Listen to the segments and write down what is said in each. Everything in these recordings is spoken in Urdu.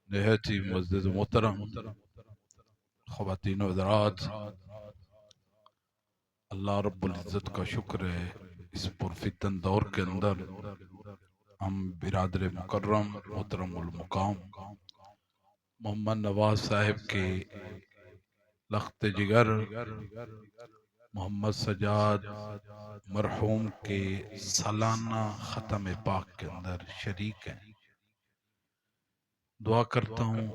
نہایت ہی معزز و محترم خواتین و حضرات، اللہ رب العزت کا شکر ہے اس پرفتن دور کے اندر ہم برادر مکرم محترم المقام محمد نواز صاحب کے لخت جگر محمد سجاد مرحوم کے سالانہ ختم پاک کے اندر شریک ہیں۔ دعا کرتا ہوں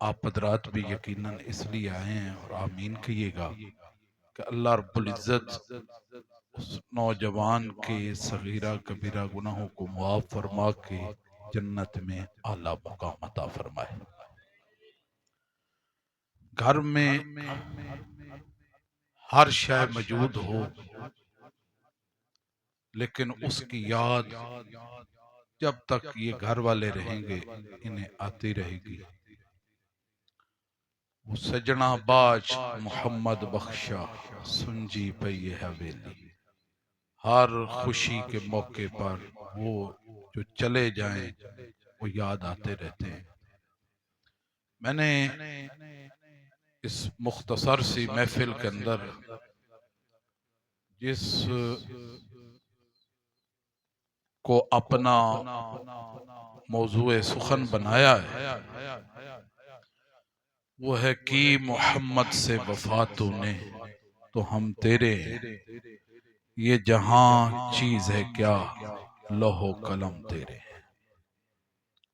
آپ حضرات بھی یقیناً اس لیے آئے ہیں اور آمین کہیے گا کہ اللہ رب العزت اس نوجوان کے صغیرہ کبیرہ گناہوں کو معاف فرما کے جنت میں اعلیٰ مقام عطا فرمائے۔ گھر میں ہر شے موجود ہو لیکن اس کی یاد جب تک یہ گھر والے رہیں گے انہیں آتی رہے گی۔ وہ سجنا باج محمد بخشا سنجی پہ یہ حویلی، ہر خوشی کے موقع پر وہ جو چلے جائیں وہ یاد آتے رہتے ہیں۔ میں نے اس مختصر سی محفل کے اندر جس کو اپنا موضوع سخن بنایا ہے وہ ہے کہ محمد سے وفا تو نے تو ہم تیرے ہیں، یہ جہاں چیز ہے کیا لوح و قلم تیرے ہیں۔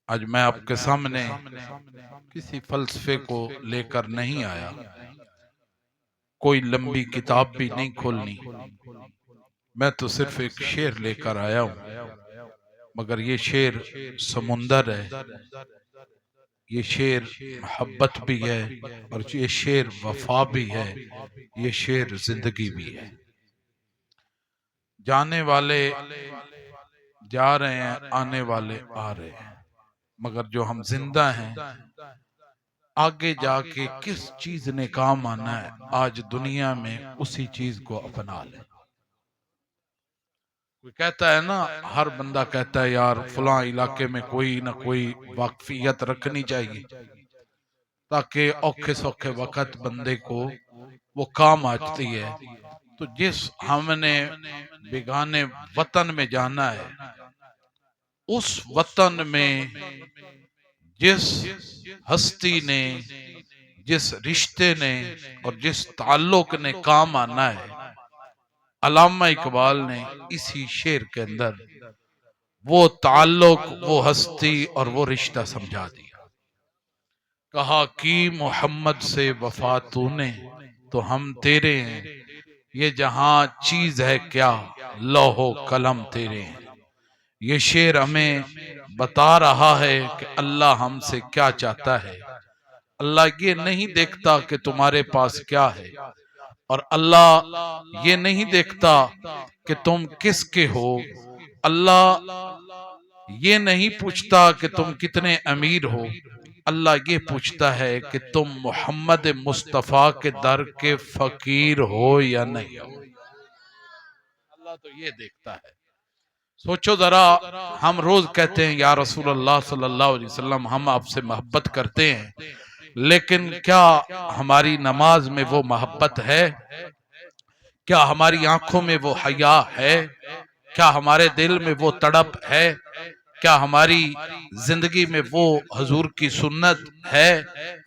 آج میں آپ کے سامنے کسی فلسفے کو لے کر نہیں آیا، کوئی لمبی کتاب بھی نہیں کھولنی، میں تو صرف ایک شعر لے کر آیا ہوں، مگر یہ شعر سمندر ہے، یہ شعر محبت بھی ہے، اور یہ شعر وفا بھی ہے، یہ شعر زندگی بھی ہے۔ جانے والے جا رہے ہیں، آنے والے آ رہے ہیں، مگر جو ہم زندہ ہیں آگے جا کے کس چیز نے کام آنا ہے آج دنیا میں اسی چیز کو اپنا لیں۔ کوئی کہتا ہے نا، ہر بندہ کہتا ہے یار فلاں علاقے میں کوئی نہ کوئی واقفیت رکھنی چاہیے تاکہ اوکھے سوکھے وقت بندے کو وہ کام آتی ہے۔ تو جس ہم نے بیگانے وطن میں جانا ہے، اس وطن میں جس ہستی نے، جس رشتے نے اور جس تعلق نے کام آنا ہے، علامہ اقبال نے اسی شعر کے اندر وہ تعلق، وہ ہستی اور وہ رشتہ سمجھا دیا۔ کہا کہ محمد سے وفا تو نے تو ہم تیرے ہیں، یہ جہاں چیز ہے کیا لوح و قلم تیرے ہیں۔ یہ شعر ہمیں بتا رہا ہے کہ اللہ ہم سے کیا چاہتا ہے۔ اللہ یہ نہیں دیکھتا کہ تمہارے پاس کیا ہے، اور اللہ یہ نہیں دیکھتا کہ تم کس کے ہو۔ اللہ یہ نہیں پوچھتا کہ تم کتنے امیر ہو، اللہ یہ پوچھتا ہے کہ تم محمد مصطفیٰ کے در کے فقیر ہو یا نہیں ہو۔ اللہ تو یہ دیکھتا ہے۔ سوچو ذرا، ہم روز کہتے ہیں یا رسول اللہ صلی اللہ علیہ وسلم ہم آپ سے محبت کرتے ہیں، لیکن کیا ہماری نماز میں وہ محبت ہے؟ کیا ہماری آنکھوں میں وہ حیا ہے؟ کیا ہمارے دل میں وہ تڑپ ہے؟ کیا ہماری زندگی میں وہ حضور کی سنت ہے؟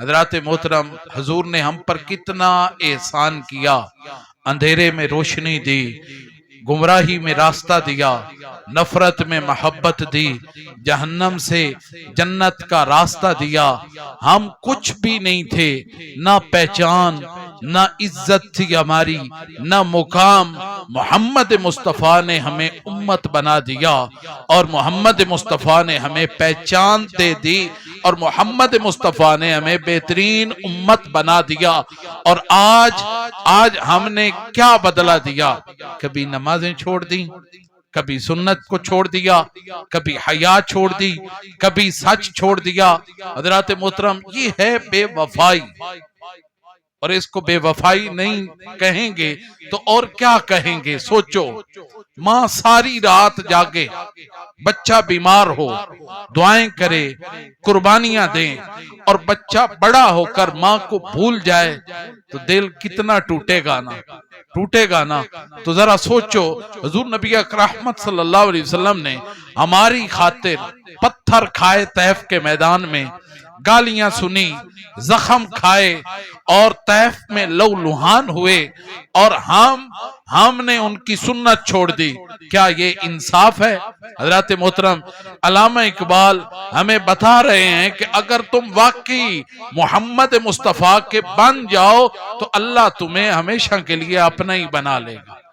حضرات محترم، حضور نے ہم پر کتنا احسان کیا، اندھیرے میں روشنی دی، گمراہی میں راستہ دیا، نفرت میں محبت دی، جہنم سے جنت کا راستہ دیا۔ ہم کچھ بھی نہیں تھے، نہ پہچان، نہ عزت تھی ہماری، نہ مقام۔ محمد مصطفیٰ نے ہمیں امت بنا دیا، اور محمد مصطفیٰ نے ہمیں پہچان دے دی، اور محمد مصطفیٰ نے ہمیں بہترین امت بنا دیا۔ اور آج ہم نے کیا بدلا دیا؟ کبھی نمازیں چھوڑ دیں، کبھی سنت کو چھوڑ دیا، کبھی حیا چھوڑ دی، کبھی سچ چھوڑ دیا۔ حضرات محترم، یہ ہے بے وفائی، اور اس کو بے وفائی نہیں کہیں گے تو اور کیا کہیں گے؟ سوچو، ماں ساری رات جاگے، بچہ بیمار ہو، دعائیں کرے، قربانیاں دیں، اور بچہ بڑا ہو کر ماں کو بھول جائے تو دل کتنا ٹوٹے گا نا، ٹوٹے گا نا۔ تو ذرا سوچو، حضور نبی اکرم رحمت صلی اللہ علیہ وسلم نے ہماری خاطر پتھر کھائے طیف کے میدان میں، گالیاں سنی، زخم کھائے، اور طیف میں لو لہان ہوئے، اور ہم نے ان کی سنت چھوڑ دی۔ کیا یہ انصاف ہے؟ حضرات محترم، علامہ اقبال ہمیں بتا رہے ہیں کہ اگر تم واقعی محمد مصطفیٰ کے بن جاؤ تو اللہ تمہیں ہمیشہ کے لیے اپنا ہی بنا لے گا،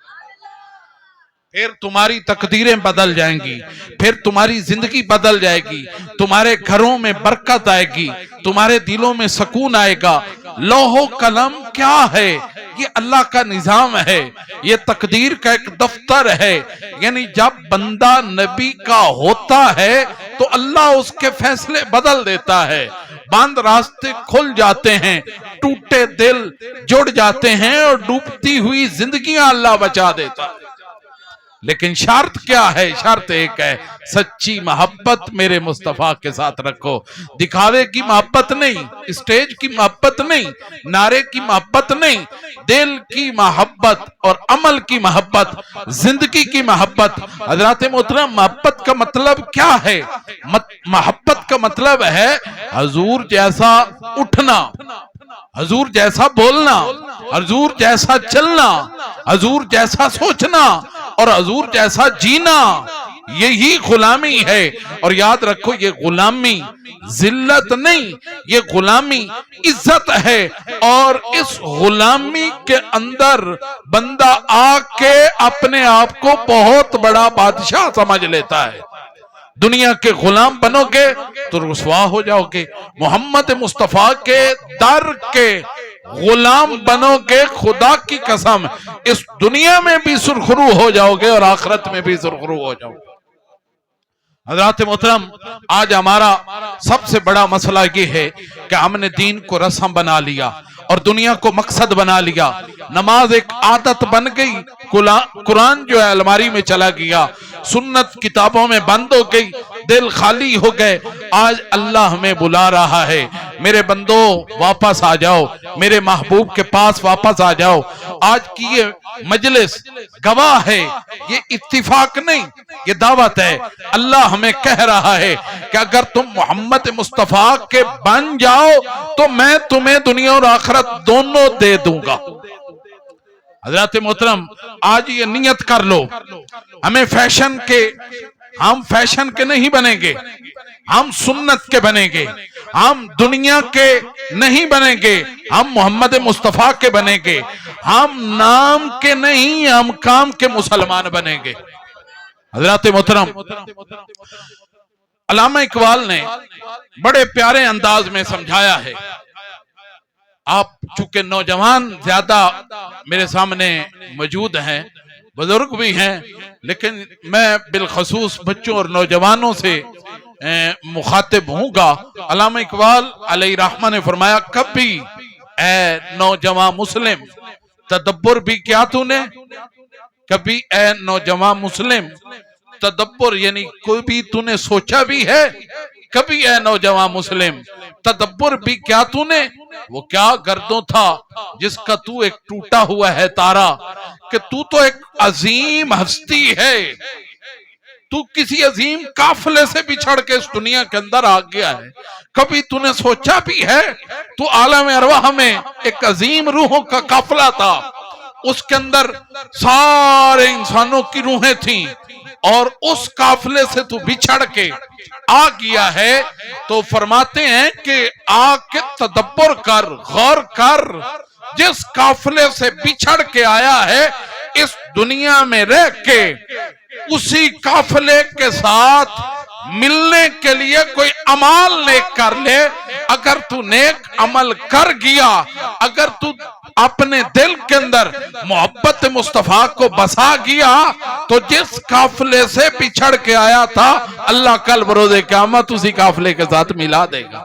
پھر تمہاری تقدیریں بدل جائیں گی، پھر تمہاری زندگی بدل جائے گی، تمہارے گھروں میں برکت آئے گی، تمہارے دلوں میں سکون آئے گا۔ لوح و قلم کیا ہے؟ یہ اللہ کا نظام ہے، یہ تقدیر کا ایک دفتر ہے، یعنی جب بندہ نبی کا ہوتا ہے تو اللہ اس کے فیصلے بدل دیتا ہے، بند راستے کھل جاتے ہیں، ٹوٹے دل جڑ جاتے ہیں، اور ڈوبتی ہوئی زندگیاں اللہ بچا دیتا ہے۔ لیکن شرط کیا ہے؟ شرط ایک ہے، سچی محبت میرے مصطفیٰ کے ساتھ رکھو۔ دکھاوے کی محبت نہیں، اسٹیج کی محبت نہیں، نعرے کی محبت نہیں، دل کی محبت اور عمل کی محبت، زندگی کی محبت۔ حضرات محترم، محبت کا مطلب کیا ہے؟ محبت کا مطلب ہے حضور جیسا اٹھنا، حضور جیسا بولنا، حضور جیسا چلنا، حضور جیسا سوچنا، اور حضور جیسا جینا۔ یہی غلامی ہے، اور یاد رکھو یہ غلامی ذلت نہیں، یہ غلامی عزت ہے، اور اس غلامی کے اندر بندہ آ کے اپنے آپ کو بہت بڑا بادشاہ سمجھ لیتا ہے۔ دنیا کے غلام بنو گے تو رسوا ہو جاؤ گے، محمد مصطفیٰ کے در کے غلام بنو گے، خدا کی قسم اس دنیا میں بھی سرخرو ہو جاؤ گے اور آخرت میں بھی سرخرو ہو جاؤ گے۔ حضرات محترم، آج ہمارا سب سے بڑا مسئلہ یہ ہے کہ ہم نے دین کو رسم بنا لیا اور دنیا کو مقصد بنا لیا، نماز ایک عادت بن گئی، قرآن جو ہے الماری میں چلا گیا، سنت کتابوں میں بند ہو گئی، دل خالی ہو گئے۔ آج اللہ ہمیں بلا رہا ہے، میرے بندو واپس آ جاؤ، میرے محبوب کے پاس واپس آ جاؤ۔ آج کی یہ مجلس گواہ ہے، یہ اتفاق نہیں، یہ دعوت ہے۔ اللہ ہمیں کہہ رہا ہے کہ اگر تم محمد مصطفیٰ کے بن جاؤ تو میں تمہیں دنیا اور آخرت دونوں دے دوں گا۔ حضرات محترم، آج یہ نیت کر لو، ہم فیشن کے نہیں بنیں گے، ہم سنت کے بنیں گے، ہم دنیا کے نہیں بنیں گے، ہم محمد مصطفیٰ کے بنیں گے، ہم نام کے نہیں، ہم کام کے مسلمان بنیں گے۔ حضرات محترم، علامہ اقبال نے بڑے پیارے انداز میں سمجھایا ہے۔ آپ چونکہ نوجوان زیادہ میرے سامنے موجود ہیں، بزرگ بھی ہیں، لیکن میں بالخصوص بچوں اور نوجوانوں سے مخاطب ہوں گا۔ علامہ اقبال علیہ رحمہ نے فرمایا، کبھی اے نوجوان مسلم تدبر بھی کیا تو نے، کبھی اے نوجوان مسلم تدبر یعنی کوئی بھی تو نے سوچا بھی ہے، کبھی اے نوجوان مسلم تدبر بھی کیا تو نے، وہ کیا گردوں تھا جس کا تو ایک ٹوٹا ہوا ہے تارا، کہ تو تو ایک عظیم ہستی ہے، تو کسی عظیم قافلے سے بچھڑ کے اس دنیا کے اندر آ گیا ہے۔ کبھی تو نے سوچا بھی ہے تو عالم ارواح میں ایک عظیم روحوں کا قافلہ تھا، اس کے اندر سارے انسانوں کی روحیں تھیں، اور اس قافلے سے تو بچھڑ کے آ گیا ہے۔ تو فرماتے ہیں کہ آ کے تدبر کر، غور کر، جس قافلے سے بچھڑ کے آیا ہے اس دنیا میں رہ کے اسی قافلے کے ساتھ ملنے کے لیے کوئی عمل نیک کر لے۔ اگر تو نیک عمل کر گیا، اگر تو اپنے دل کے اندر محبت مصطفیٰ کو بسا گیا، تو جس قافلے سے بچھڑ کے آیا تھا اللہ کل بروز قیامت اسی قافلے کے ساتھ ملا دے گا۔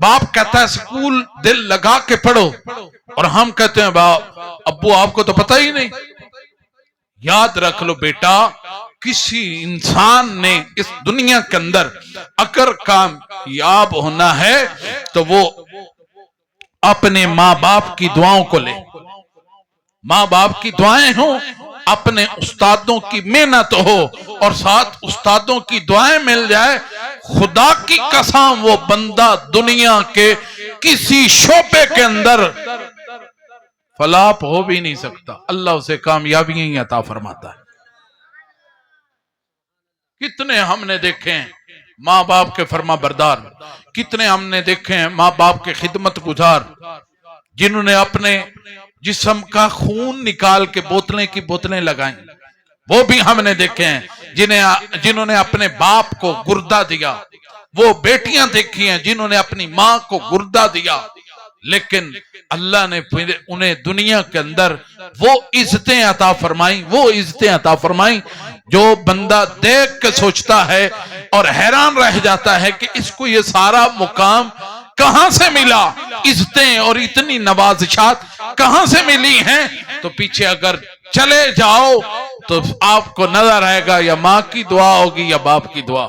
باپ کہتا ہے سکول دل لگا کے پڑھو، اور ہم کہتے ہیں باپ ابو آپ کو تو پتہ ہی نہیں۔ یاد رکھ لو بیٹا، کسی انسان نے اس دنیا کے اندر اگر کامیاب ہونا ہے تو وہ اپنے ماں باپ کی دعاؤں کو لے، ماں باپ کی دعائیں ہوں، اپنے استادوں کی محنت ہو، اور ساتھ استادوں کی دعائیں مل جائے، خدا کی قسم وہ بندہ دنیا کے کسی شعبے کے اندر فلاح ہو بھی نہیں سکتا، اللہ اسے کامیابی ہی عطا فرماتا ہے۔ کتنے ہم نے دیکھے ہیں ماں باپ کے فرما بردار، کتنے ہم نے دیکھے ہیں ماں باپ کے خدمت گزار، جنہوں نے اپنے جسم کا خون نکال کے بوتلیں کی بوتلیں لگائیں، وہ بھی ہم نے دیکھے ہیں جنہوں نے اپنے باپ کو گردہ دیا، وہ بیٹیاں دیکھی ہیں جنہوں نے اپنی ماں کو گردہ دیا، لیکن اللہ نے پھر انہیں دنیا کے اندر وہ عزتیں عطا فرمائیں جو بندہ دیکھ کے سوچتا ہے اور حیران رہ جاتا ہے کہ اس کو یہ سارا مقام کہاں سے ملا، عزتیں اور اتنی نوازشات کہاں سے ملی ہیں۔ تو پیچھے اگر چلے جاؤ تو آپ کو نظر آئے گا یا ماں کی دعا ہوگی یا باپ کی دعا۔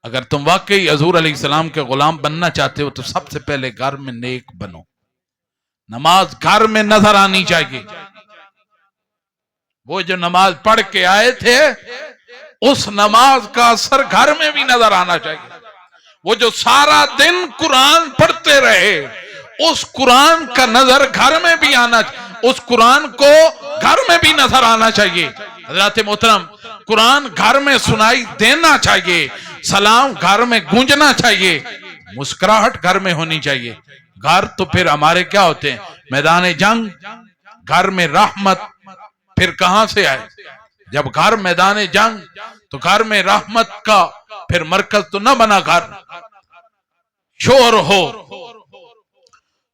اگر تم واقعی حضور علیہ السلام کے غلام بننا چاہتے ہو تو سب سے پہلے گھر میں نیک بنو، نماز گھر میں نظر آنی چاہیے۔ وہ جو نماز پڑھ کے آئے تھے اس نماز کا اثر گھر میں بھی نظر آنا چاہیے۔ وہ جو سارا دن قرآن پڑھتے رہے اس قرآن کا نظر گھر میں بھی آنا چاہیے، اس قرآن کو گھر میں بھی نظر آنا چاہیے۔ حضرات محترم، قرآن گھر میں سنائی دینا چاہیے، سلام گھر میں گونجنا چاہیے، مسکراہٹ گھر میں ہونی چاہیے۔ گھر تو پھر ہمارے کیا ہوتے ہیں؟ میدان جنگ، گھر میں رحمت پھر کہاں سے آئے؟ جب گھر میدان جنگ تو گھر میں رحمت کا پھر مرکز تو نہ بنا گھر، شور ہو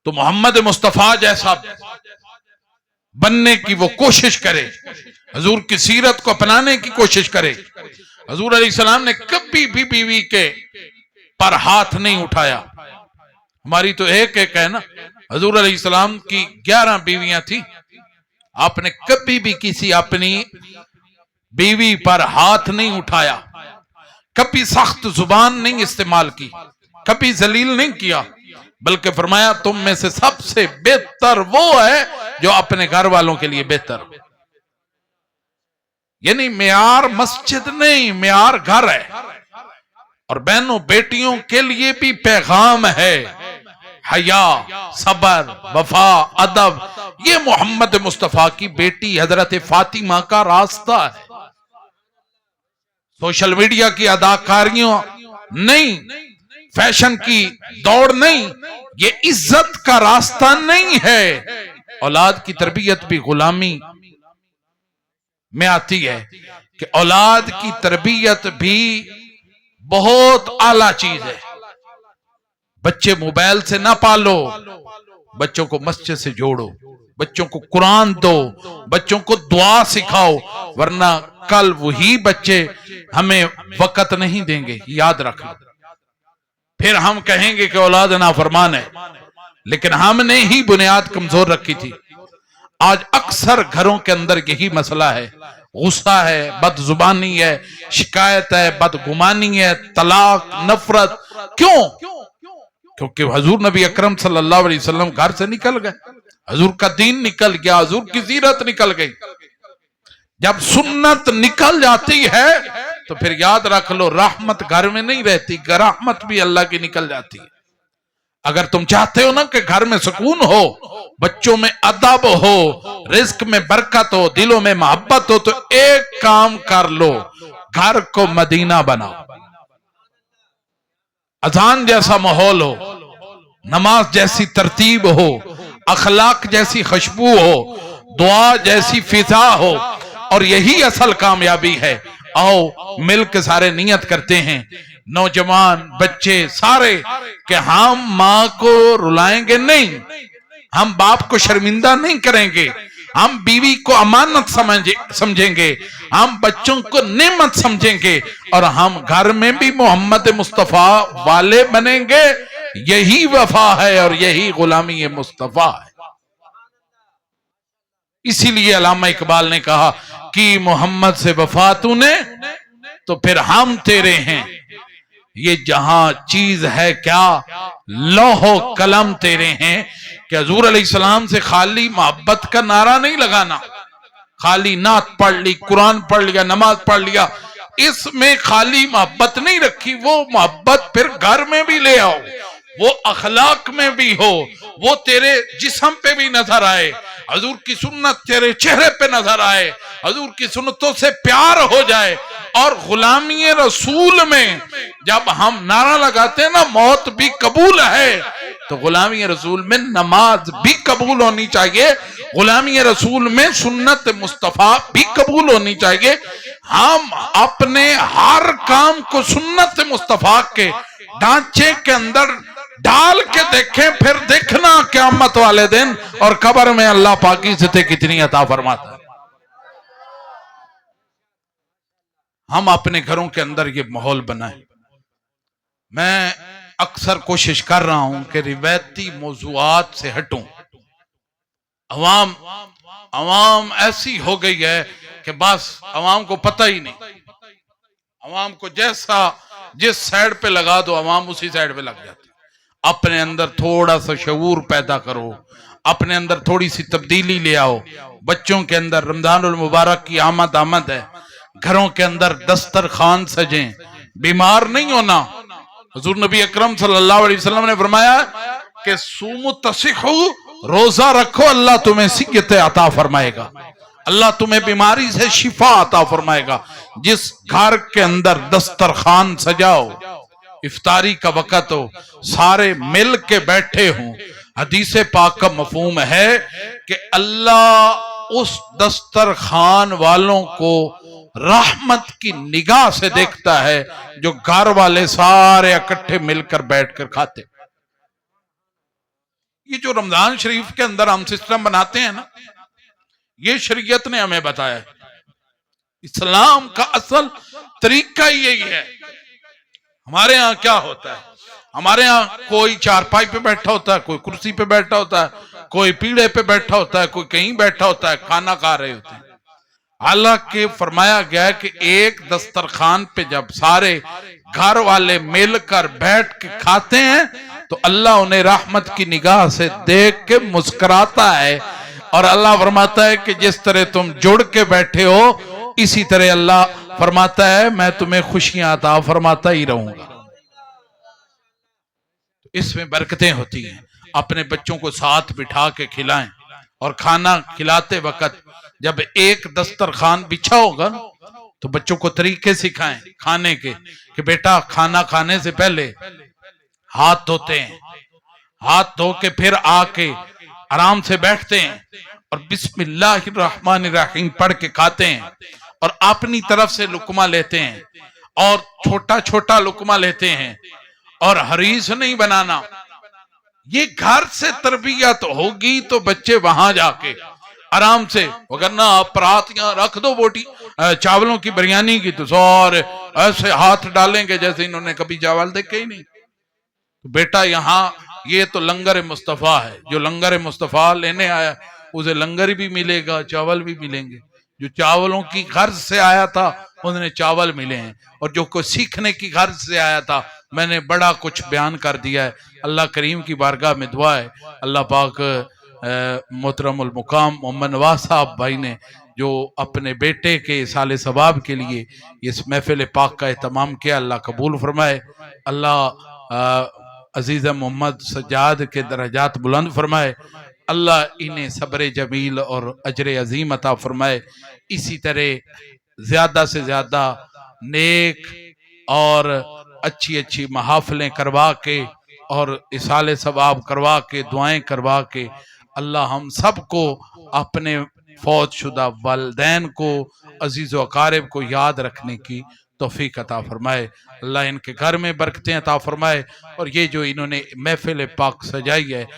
تو محمد مصطفیٰ جیسا بننے کی وہ کوشش کرے، حضور کی سیرت کو اپنانے کی کوشش کرے۔ حضور علیہ السلام نے کبھی بھی بیوی کے پر ہاتھ نہیں اٹھایا، ہماری تو ایک ہے نا، حضور علیہ السلام کی 11 بیویاں تھیں، آپ نے کبھی بھی کسی اپنی بیوی پر ہاتھ نہیں اٹھایا، کبھی سخت زبان نہیں استعمال کی، کبھی ذلیل نہیں کیا، بلکہ فرمایا تم میں سے سب سے بہتر وہ ہے جو اپنے گھر والوں کے لیے بہتر، یعنی معیار مسجد نہیں، معیار گھر ہے۔ اور بہنوں بیٹیوں کے لیے بھی پیغام ہے، حیا، صبر، وفا، ادب، یہ محمد مصطفیٰ کی بیٹی حضرت فاطمہ کا راستہ ہے، سوشل میڈیا کی اداکاریوں نہیں، فیشن کی دوڑ نہیں، یہ عزت کا راستہ نہیں ہے۔ اولاد کی تربیت بھی غلامی میں آتی ہے کہ اولاد کی تربیت بھی بہت اعلیٰ چیز ہے۔ بچے موبائل سے نہ پالو، بچوں کو مسجد سے جوڑو، بچوں کو قرآن دو، بچوں کو دعا سکھاؤ، ورنہ کل وہی بچے ہمیں وقت نہیں دیں گے، یاد رکھنا۔ پھر ہم کہیں گے کہ اولاد نافرمان ہے، لیکن ہم نے ہی بنیاد کمزور رکھی تھی۔ آج اکثر گھروں کے اندر یہی مسئلہ ہے، غصہ ہے، بد زبانی ہے، شکایت ہے، بدگمانی ہے، طلاق، نفرت۔ کیوں؟ کیونکہ حضور نبی اکرم صلی اللہ علیہ وسلم گھر سے نکل گئے، حضور کا دین نکل گیا، حضور کی سیرت نکل گئی۔ جب سنت نکل جاتی ہے تو پھر یاد رکھ لو رحمت گھر میں نہیں رہتی، رحمت بھی اللہ کی نکل جاتی ہے۔ اگر تم چاہتے ہو نا کہ گھر میں سکون ہو، بچوں میں ادب ہو، رزق میں برکت ہو، دلوں میں محبت ہو، تو ایک کام کر لو، گھر کو مدینہ بناؤ۔ اذان جیسا ماحول ہو، نماز جیسی ترتیب ہو، اخلاق جیسی خوشبو ہو، دعا جیسی فضا ہو، اور یہی اصل کامیابی ہے۔ آؤ مل کے سارے نیت کرتے ہیں، نوجوان، بچے، سارے، کہ ہم ماں کو رلائیں گے نہیں، ہم باپ کو شرمندہ نہیں کریں گے، ہم بیوی کو امانت سمجھیں گے، ہم بچوں کو نعمت سمجھیں گے، اور ہم گھر میں بھی محمد مصطفیٰ والے بنیں گے۔ یہی وفا ہے اور یہی غلامی مصطفیٰ ہے۔ اسی لیے علامہ اقبال نے کہا کہ محمد سے وفا تو نے تو پھر ہم تیرے ہیں، یہ جہاں چیز ہے کیا لوح و قلم تیرے ہیں۔ کہ حضور علیہ السلام سے خالی محبت کا نعرہ نہیں لگانا، خالی نعت پڑھ لی، قرآن پڑھ لیا، نماز پڑھ لیا، اس میں خالی محبت نہیں رکھی، وہ محبت پھر گھر میں بھی لے آؤ، وہ اخلاق میں بھی ہو، وہ تیرے جسم پہ بھی نظر آئے، حضور کی سنت تیرے چہرے پہ نظر آئے، حضور کی سنتوں سے پیار ہو جائے۔ اور غلامی رسول میں جب ہم نعرہ لگاتے ہیں نا موت بھی قبول ہے، تو غلامی رسول میں نماز بھی قبول ہونی چاہیے، غلامی رسول میں سنت مصطفیٰ بھی قبول ہونی چاہیے۔ ہم اپنے ہر کام کو سنت مصطفیٰ کے ڈھانچے کے اندر ڈال کے دیکھیں، پھر دیکھنا قیامت والے دن اور قبر میں اللہ پاک کی عزتیں کتنی عطا فرماتا ہے۔ ہم اپنے گھروں کے اندر یہ ماحول بنائیں۔ میں اکثر کوشش کر رہا ہوں کہ روایتی موضوعات سے ہٹوں۔ عوام ایسی ہو گئی ہے کہ بس عوام کو پتہ ہی نہیں، عوام کو جس سائیڈ پہ لگا دو عوام اسی سائیڈ پہ لگ جاتی۔ اپنے اندر تھوڑا سا شعور پیدا کرو، اپنے اندر تھوڑی سی تبدیلی لے آؤ۔ بچوں کے اندر رمضان المبارک کی آمد ہے، گھروں کے اندر دسترخوان سجیں، بیمار نہیں ہونا۔ حضور نبی اکرم صلی اللہ علیہ وسلم نے فرمایا کہ سوموا تصحوا، روزہ رکھو اللہ تمہیں صحت عطا فرمائے گا، اللہ تمہیں بیماری سے شفا عطا فرمائے گا۔ جس گھر کے اندر دسترخوان سجاؤ، افطاری کا وقت ہو، سارے مل کے بیٹھے ہوں، حدیث پاک کا مفہوم ہے کہ اللہ اس دسترخوان والوں کو رحمت کی نگاہ سے دیکھتا ہے جو گھر والے سارے اکٹھے مل کر بیٹھ کر کھاتے۔ یہ جو رمضان شریف کے اندر ہم سسٹم بناتے ہیں نا، یہ شریعت نے ہمیں بتایا ہے۔ اسلام کا اصل طریقہ یہی ہے۔ ہمارے ہاں کیا ہوتا ہے؟ ہمارے ہاں کوئی چارپائی پہ بیٹھا ہوتا ہے، کوئی کرسی پہ بیٹھا ہوتا ہے، کوئی پیڑے پہ بیٹھا ہوتا ہے، کوئی کہیں بیٹھا ہوتا ہے، کھانا کھا رہے ہوتے ہیں۔ حالانکہ فرمایا گیا ہے کہ ایک دسترخوان پہ جب سارے گھر والے مل کر بیٹھ کے کھاتے ہیں تو اللہ انہیں رحمت کی نگاہ سے دیکھ کے مسکراتا ہے، اور اللہ فرماتا ہے کہ جس طرح تم جڑ کے بیٹھے ہو اسی طرح اللہ فرماتا ہے میں تمہیں خوشیاں عطا فرماتا ہی رہوں گا۔ اس میں برکتیں ہوتی ہیں۔ اپنے بچوں کو ساتھ بٹھا کے کھلائیں، اور کھانا کھلاتے وقت جب ایک دسترخوان بچھا ہوگا تو بچوں کو طریقے سکھائیں کھانے کے، کہ بیٹا کھانا کھانے سے پہلے ہاتھ دھوتے ہیں، ہاتھ دھو کے پھر آ کے آرام سے بیٹھتے ہیں اور بسم اللہ الرحمن الرحیم پڑھ کے کھاتے ہیں، اور اپنی طرف سے لقمہ لیتے ہیں، اور چھوٹا چھوٹا لقمہ لیتے ہیں، اور حریص نہیں بنانا۔ یہ گھر سے تربیت ہوگی تو بچے وہاں جا کے آرام سے، وگرنہ آپ پراتیاں رکھ دو بوٹی چاولوں کی بریانی کی تو سارے ایسے ہاتھ ڈالیں گے جیسے انہوں نے کبھی چاول دیکھے ہی نہیں۔ تو بیٹا یہاں یہ تو لنگر مصطفیٰ ہے، جو لنگر مصطفیٰ لینے آیا اسے لنگر بھی ملے گا، چاول بھی ملیں گے۔ جو چاولوں کی غرض سے آیا تھا انہیں چاول ملے ہیں، اور جو کوئی سیکھنے کی غرض سے آیا تھا میں نے بڑا کچھ بیان کر دیا ہے۔ اللہ کریم کی بارگاہ میں دعا ہے اللہ پاک محترم المقام محمد نواز صاحب بھائی نے جو اپنے بیٹے کے سال ثواب کے لیے اس محفل پاک کا اہتمام کیا، اللہ قبول فرمائے، اللہ عزیز محمد سجاد کے درجات بلند فرمائے، اللہ انہیں صبر جمیل اور اجر عظیم عطا فرمائے۔ اسی طرح زیادہ سے زیادہ نیک اور اچھی اچھی محافلیں کروا کے اور اصال ثواب کروا کے دعائیں کروا کے اللہ ہم سب کو اپنے فوت شدہ والدین کو عزیز و اقارب کو یاد رکھنے کی توفیق عطا فرمائے۔ اللہ ان کے گھر میں برکتیں عطا فرمائے، اور یہ جو انہوں نے محفل پاک سجائی ہے